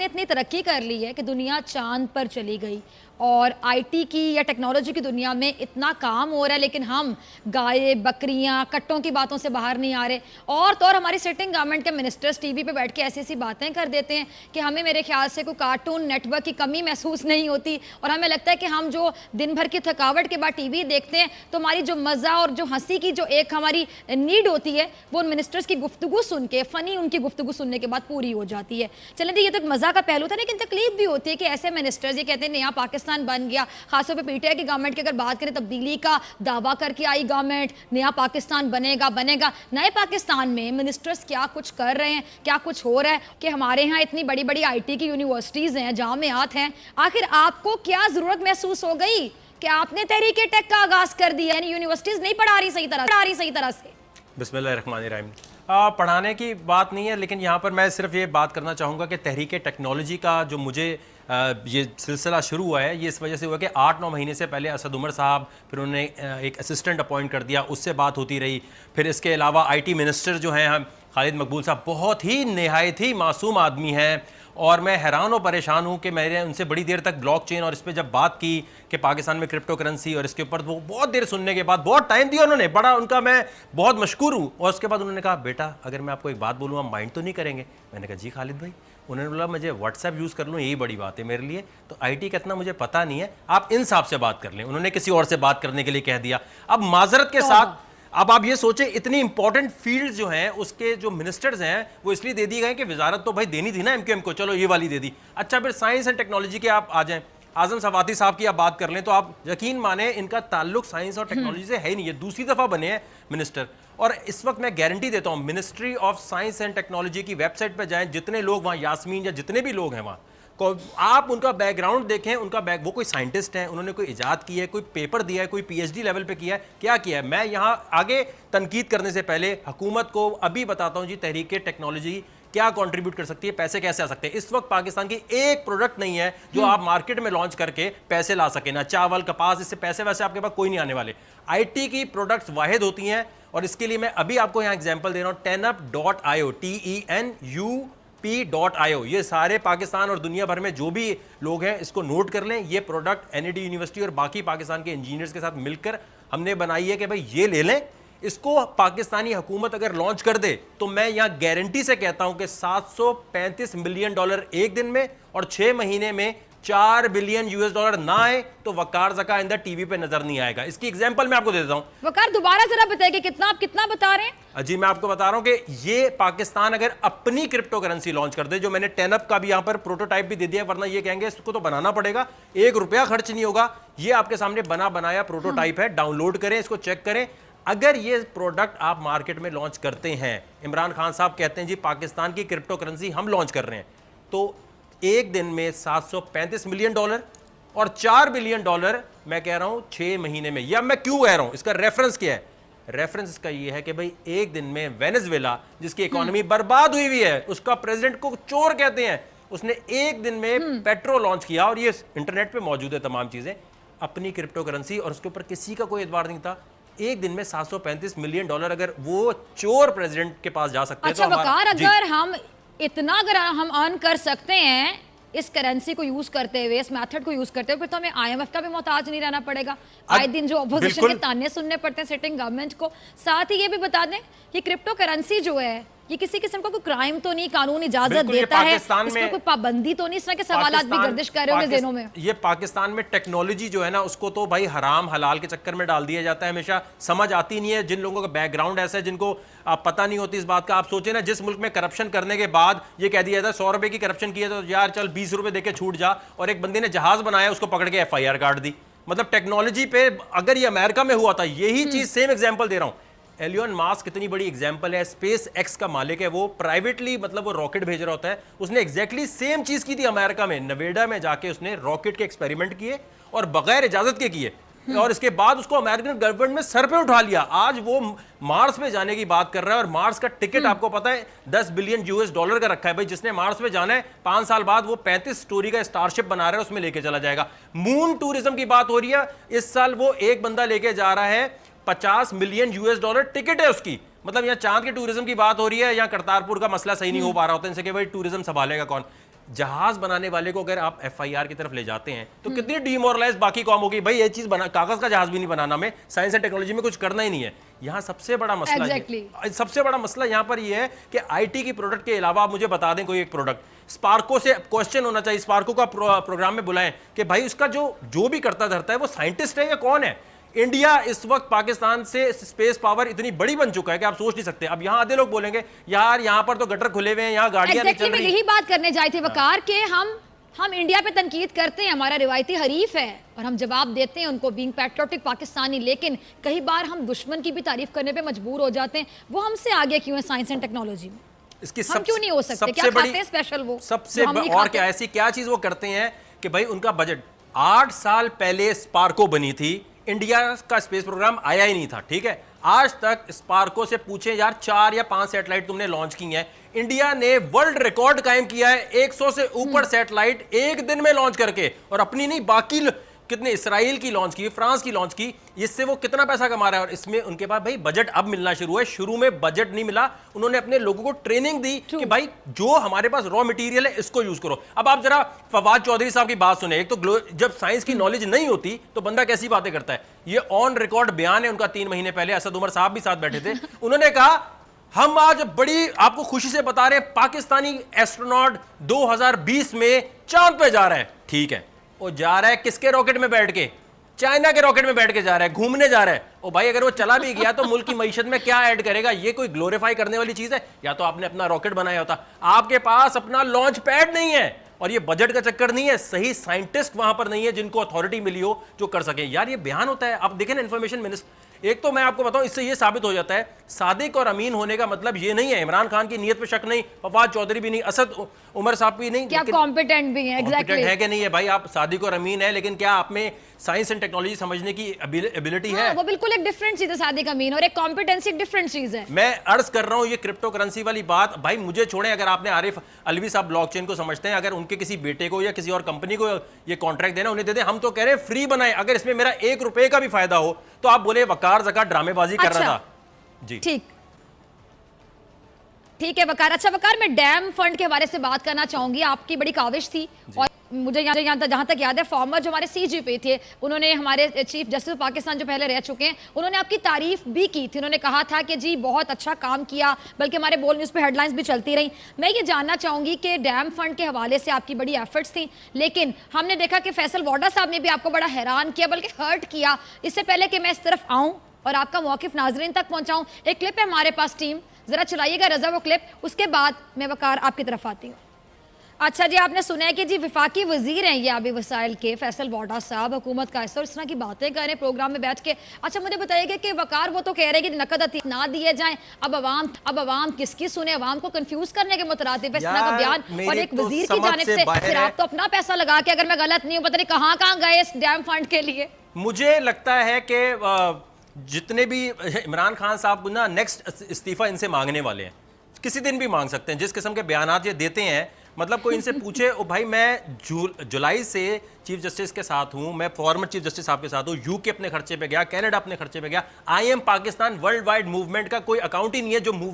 इतनी तरक्की कर ली है कि दुनिया चांद पर चली गई और आईटी की या टेक्नोलॉजी की दुनिया में इतना काम हो रहा है, लेकिन हम गाय बकरियां कट्टों की बातों से बाहर नहीं आ रहे। और तो और हमारी सिटिंग गवर्नमेंट के मिनिस्टर्स टीवी पे बैठ के ऐसी ऐसी बातें कर देते हैं कि हमें मेरे ख्याल से कोई कार्टून नेटवर्क की कमी महसूस नहीं होती और हमें लगता है कि हम जो दिन भर की थकावट के बाद टीवी देखते हैं तो हमारी जो मज़ा और जो हंसी की जो एक हमारी नीड होती है वो उन मिनिस्टर्स की गुफ्तगू सुन के, फ़नी उनकी गुफ्तगू सुनने के बाद पूरी हो जाती है। चलें जी, ये तो एक मज़ा का पहलू था, लेकिन तकलीफ भी होती है कि ऐसे मिनिस्टर्स ये कहते हैं नया पाकिस्तान बन गया। खासतौर पे पीटीआई की गवर्नमेंट की अगर बात करें, तब्दीली का दावा करके आई गवर्नमेंट, नया पाकिस्तान बनेगा बनेगा। नए पाकिस्तान में मिनिस्टर्स क्या कुछ कर रहे हैं, क्या कुछ हो रहा है कि हमारे यहाँ इतनी बड़ी बड़ी आईटी की यूनिवर्सिटीज़ हैं, जामियात हैं। आखिर आपको क्या ज़रूरत महसूस हो गई कि आपने तहरीक टेक का आगाज़ कर दिया, यानी यूनिवर्सिटीज़ नहीं पढ़ा रही सही तरह से? बिस्मिल्लाहिर्रहमानिर्रहीम। पढ़ाने की बात नहीं है, लेकिन यहाँ पर मैं सिर्फ ये बात करना चाहूँगा कि तहरीक टेक्नोलॉजी का जो मुझे ये सिलसिला शुरू हुआ है, ये इस वजह से हुआ कि 8-9 महीने से पहले असद उमर साहब, फिर उन्होंने एक असिस्टेंट अपॉइंट कर दिया, उससे बात होती रही। फिर इसके अलावा आईटी मिनिस्टर जो हैं खालिद मकबूल साहब, बहुत ही नहायत ही मासूम आदमी हैं और मैं हैरान और परेशान हूँ कि मैंने उनसे बड़ी देर तक ब्लॉकचेन और इस पर जब बात की कि पाकिस्तान में क्रिप्टो करेंसी और इसके ऊपर, वो बहुत देर सुनने के बाद बहुत टाइम दिया उन्होंने, बड़ा उनका मैं बहुत मशकूर हूँ। और उसके बाद उन्होंने कहा, बेटा अगर मैं आपको एक बात बोलूँ आप माइंड तो नहीं करेंगे? मैंने कहा जी खालिद भाई। उन्होंने बोला मुझे व्हाट्सएप यूज़ कर लूँ, यही बड़ी बात है मेरे लिए, तो आईटी का इतना मुझे पता नहीं है, आप इन साहब से बात कर लें। उन्होंने किसी और से बात करने के लिए कह दिया। अब माजरत के साथ अब आप ये सोचें, इतनी इंपॉर्टेंट फील्ड जो हैं उसके जो मिनिस्टर्स हैं वो इसलिए दे दी गए कि वजारत तो भाई देनी थी ना एमक्यूएम को, चलो ये वाली दे दी। अच्छा, फिर साइंस एंड टेक्नोलॉजी के आप आ जाएं, आजम सवाती साहब की आप बात कर लें तो आप यकीन माने इनका ताल्लुक साइंस और टेक्नोलॉजी से है ही नहीं। ये दूसरी दफ़ा बने हैं मिनिस्टर, और इस वक्त मैं गारंटी देता हूँ ministry of science and technology की वेबसाइट पर जाएँ, जितने लोग वहाँ, यास्मीन या जितने भी लोग हैं वहाँ, आप उनका बैकग्राउंड देखें, उनका वो कोई साइंटिस्ट हैं, उन्होंने कोई इजाद की है, कोई पेपर दिया है, कोई पीएचडी लेवल पे किया है, क्या किया है। मैं यहाँ आगे तनकीद करने से पहले हुकूमत को अभी बताता हूँ जी, तहरीक टेक्नोलॉजी क्या कंट्रीब्यूट कर सकती है, पैसे कैसे आ सकते हैं। इस वक्त पाकिस्तान की एक प्रोडक्ट नहीं है जो आप मार्केट में लॉन्च करके पैसे ला सके, ना चावल कपास, इससे पैसे वैसे आपके पास कोई नहीं आने वाले। आईटी की प्रोडक्ट्स वाहिद होती हैं, और इसके लिए मैं अभी आपको यहाँ एग्जाम्पल दे रहा हूँ, tenup.io, TENUP.io। ये सारे पाकिस्तान और दुनिया भर में जो भी लोग हैं इसको नोट कर लें। ये प्रोडक्ट एनईडी यूनिवर्सिटी और बाकी पाकिस्तान के इंजीनियर्स के साथ मिलकर हमने बनाई है कि भाई ये ले लें। इसको पाकिस्तानी हुकूमत अगर लॉन्च कर दे तो मैं यहाँ गारंटी से कहता हूं कि $735 मिलियन एक दिन में और 6 महीने में $4 बिलियन ना आए तो वकार ज़का आइंदा टीवी पे नजर नहीं आएगा। इसकी एग्जांपल मैं आपको दे देता हूं। वकार दोबारा जरा बताइए, आप कितना बता रहे हैं? जी मैं आपको बता रहा हूं कि ये पाकिस्तान अगर अपनी क्रिप्टो करेंसी लॉन्च कर दे, जो मैंने टेनअप का भी यहां पर प्रोटोटाइप भी दे दिया, वरना ये कहेंगे इसको तो बनाना पड़ेगा, ₹1 खर्च नहीं होगा। ये आपके सामने बना बनाया प्रोटोटाइप है, डाउनलोड करें, इसको चेक करें। अगर ये प्रोडक्ट आप मार्केट में लॉन्च करते हैं, इमरान खान साहब कहते हैं जी पाकिस्तान की क्रिप्टो करेंसी हम लॉन्च कर रहे हैं, तो एक दिन में $735 मिलियन और $4 बिलियन मैं कह रहा हूं 6 महीने में। या मैं क्यों कह रहा हूं, इसका रेफरेंस क्या है? रेफरेंस इसका ये है कि भाई एक दिन में वेनेजुएला जिसकी इकोनॉमी बर्बाद हुई हुई है, उसका प्रेसिडेंट को चोर कहते हैं, उसने एक दिन में पेट्रो लॉन्च किया, और ये इंटरनेट पे मौजूद है तमाम चीजें, अपनी क्रिप्टो करेंसी, और उसके ऊपर किसी का कोई एतबार नहीं था। एक दिन में $735 मिलियन अगर वो चोर प्रेसिडेंट के पास जा सकते हैं। अच्छा वकार, अगर हम इतना अर्न कर सकते हैं इस करेंसी को यूज करते हुए, इस मेथड को यूज करते हुए, फिर तो हमें आईएमएफ का भी मोहताज नहीं रहना पड़ेगा। आए दिन जो अपोजिशन के ताने सुनने पड़ते हैं सिटिंग गवर्नमेंट को। साथ ही ये भी बता दें कि क्रिप्टो करेंसी जो है ये किसी किस्म का कोई क्राइम तो नहीं, कानून इजाजत देता है, इसमें कोई पाबंदी तो नहीं, इस तरह के सवालात भी गर्दिश कर रहे होंगे ज़हनों में। ये पाकिस्तान में टेक्नोलॉजी जो है ना, उसको तो भाई हराम हलाल के चक्कर में डाल दिया जाता है हमेशा। समझ आती नहीं है जिन लोगों का बैकग्राउंड ऐसा है, जिनको आप पता नहीं होती इस बात का। आप सोचे ना, जिस मुल्क में करप्शन करने के बाद ये कह दिया जाता है ₹100 की करप्शन की है तो यार चल ₹20 देके छूट जा, और एक बंदे ने जहाज बनाया उसको पकड़ के FIR काट दी। मतलब टेक्नोलॉजी पे अगर ये अमेरिका में हुआ था, यही चीज सेम एग्जाम्पल दे रहा हूँ। एलियन मास्क कितनी बड़ी एग्जाम्पल है, स्पेस एक्स का मालिक है, वो प्राइवेटली मतलब वो रॉकेट भेज रहा होता है, उसने एग्जैक्टली सेम चीज की थी अमेरिका में, नवेडा में जाके उसने रॉकेट के एक्सपेरिमेंट किए और बगैर इजाजत के किए, और इसके बाद उसको अमेरिकन गवर्नमेंट में सर पे उठा लिया। आज वो मार्स पे जाने की बात कर रहा है, और मार्स का टिकट आपको पता है $10 बिलियन का रखा है। भाई जिसने मार्स पे जाना है 5 साल बाद वो 35 स्टोरी का स्टारशिप बना रहा है, उसमें लेके चला जाएगा। मून टूरिज्म की बात हो रही है, इस साल वो एक बंदा लेके जा रहा है $50 मिलियन टिकट है उसकी। मतलब यहाँ चांद के टूरिज्म की बात हो रही है, यहाँ करतारपुर का मसला सही नहीं हो पा रहा होता इनसे कि भाई टूरिज्म संभालेगा कौन। जहाज बनाने वाले को अगर आप एफआईआर की तरफ ले जाते हैं तो कितनी डीमोरलाइज बाकी कौम होगी, भाई ये चीज बना, कागज का जहाज भी नहीं बनाना, में साइंस एंड टेक्नोलॉजी में कुछ करना ही नहीं है। यहाँ सबसे बड़ा मसला सबसे बड़ा मसला यहाँ पर ये है कि आईटी की प्रोडक्ट के अलावा आप मुझे बता दें कोई एक प्रोडक्ट। स्पार्को से क्वेश्चन होना चाहिए, स्पार्को का प्रोग्राम में बुलाएं कि भाई उसका जो भी करता धरता है वो साइंटिस्ट है या कौन है। इंडिया इस वक्त पाकिस्तान से स्पेस पावर इतनी बड़ी बन चुका है कि आप सोच नहीं सकते। अब यहाँ आधे लोग बोलेंगे यार यहाँ पर तो गटर खुले हुए हैं, यहाँ गाड़ियां नहीं चल रही। यही बात करने जाए थे वकार के हम इंडिया पे तनकीद करते हैं, हमारा रिवायती हरीफ है और हम जवाब देते हैं उनको बीइंग पैट्रियोटिक पाकिस्तानी, लेकिन कई बार हम दुश्मन की भी तारीफ करने पे मजबूर हो जाते हैं। वो हमसे आगे क्यों है साइंस एंड टेक्नोलॉजी में? इसकी हम क्यों नहीं हो सकते? क्या खाते हैं स्पेशल वो सबसे और क्या ऐसी क्या चीज वो करते हैं कि भाई उनका बजट 8 साल पहले स्पार्को बनी थी, इंडिया का स्पेस प्रोग्राम आया ही नहीं था, ठीक है। आज तक स्पार्को से पूछे यार 4 या 5 सैटेलाइट तुमने लॉन्च की हैं। इंडिया ने वर्ल्ड रिकॉर्ड कायम किया है 100 से ऊपर सैटेलाइट एक दिन में लॉन्च करके, और अपनी नहीं बाकी कितने इसराइल की लॉन्च की, फ्रांस की लॉन्च की। इससे वो कितना पैसा कमा रहा है और इसमें उनके पास भाई बजट अब मिलना शुरू है। शुरू में बजट नहीं मिला, उन्होंने अपने लोगों को ट्रेनिंग दी कि भाई जो हमारे पास रॉ मटेरियल है इसको यूज करो। अब आप जरा फवाद चौधरी साहब की बात सुने। एक तो जब साइंस की नॉलेज नहीं होती तो बंदा कैसी बातें करता है। ये ऑन रिकॉर्ड बयान है उनका 3 महीने पहले, असद उमर साहब भी साथ बैठे थे। उन्होंने कहा हम आज बड़ी आपको खुशी से बता रहे हैं पाकिस्तानी एस्ट्रोनॉट 2020 में चांद पे जा रहा है। ठीक है, वो जा रहा है किसके रॉकेट में बैठ के? चाइना के रॉकेट में बैठ के जा रहा है, घूमने जा रहा है। ओ भाई अगर वो चला भी गया तो मुल्क की मईशत में क्या ऐड करेगा? ये कोई ग्लोरीफाई करने वाली चीज है? या तो आपने अपना रॉकेट बनाया होता। आपके पास अपना लॉन्च पैड नहीं है और ये बजट का चक्कर नहीं है, सही साइंटिस्ट वहां पर नहीं है जिनको अथॉरिटी मिली हो जो कर सके। यार ये बयान होता है, आप देखें ना इन्फॉर्मेशन मिनिस्टर। एक तो मैं आपको बताऊं इससे ये साबित हो जाता है सादिक और अमीन होने का मतलब ये नहीं है इमरान खान की नीयत पे शक नहीं, फवाद चौधरी भी नहीं, असद उमर साहब भी नहीं, क्या कॉम्पिटेंट भी है? एग्जैक्टली है कि नहीं है भाई? आप सादिक और अमीन है, लेकिन क्या आप में साइंस एंड टेक्नोलॉजी समझने की एबिलिटी है? वो बिल्कुल एक डिफरेंट चीज है सादिक अमीन, और एक कॉम्पिटेंसी एक डिफरेंट चीज है। मैं अर्ज कर रहा हूं ये क्रिप्टो करेंसी वाली बात भाई मुझे छोड़ें। अगर आपने आरिफ अलवी साहब ब्लॉकचेन को समझते हैं, अगर उनके किसी बेटे को या किसी और कंपनी को ये कॉन्ट्रैक्ट देना उन्हें दे दें। हम तो कह रहे हैं फ्री बनाए, अगर इसमें मेरा 1 रुपए का भी फायदा हो तो आप बोले वकार ज़का ड्रामेबाजी कर रहा था जी। ठीक है वकार। अच्छा वकार, मैं डैम फंड के हवाले से बात करना चाहूंगी। आपकी बड़ी काविश थी और मुझे यहाँ जहाँ तक याद है फॉर्मर जो हमारे सीजीपी थे, उन्होंने हमारे चीफ जस्टिस पाकिस्तान जो पहले रह चुके हैं, उन्होंने आपकी तारीफ भी की थी। उन्होंने कहा था कि जी बहुत अच्छा काम किया, बल्कि हमारे बोल न्यूज़ पे हेडलाइंस भी चलती रही। मैं ये जानना चाहूंगी कि डैम फंड के हवाले से आपकी बड़ी एफर्ट्स थी, लेकिन हमने देखा कि फैसल वाडा साहब ने भी आपको बड़ा हैरान किया, बल्कि हर्ट किया। इससे पहले कि मैं इस तरफ आऊँ और आपका मौक़िफ़ नाज़रीन तक पहुँचाऊँ, एक क्लिप है हमारे पास, टीम ज़रा चलाइएगा रज़ा वो क्लिप, उसके बाद मैं वकार आपकी तरफ आती हूँ। अच्छा जी, आपने सुना है कि जी विफाकी वजीर हैं ये आबी वसाइल के फैसल वाडा साहब, हुकूमत का हिस्सा, और इस तरह की बातें कर रहे हैं प्रोग्राम में बैठ के। अच्छा मुझे बताइएगा कि वकार वो तो कह रहे हैं कि नकद अतीक ना दिए जाएं, अब अवाम किसकी सुने? अवाम को कंफ्यूज करने के मुतरातिब इस तरह का बयान और एक वजीर की जानिब से। फिर आप तो अपना पैसा लगा के, अगर मैं गलत नहीं हूँ, पता नहीं कहाँ गए इस डैम फंड के लिए। मुझे लगता है कि जितने भी इमरान खान साहब ना नेक्स्ट इस्तीफा इनसे मांगने वाले हैं, किसी दिन भी मांग सकते हैं। जिस किस्म के बयानात ये देते हैं, मतलब कोई इनसे पूछे ओ भाई मैं जुलाई से चीफ जस्टिस के साथ हूं, मैं फॉर्मर चीफ जस्टिस साहब के साथ हूं, यूके अपने खर्चे पे गया, कनाडा अपने खर्चे पे गया, I am Pakistan world wide movement का कोई अकाउंट ही नहीं है जो मूव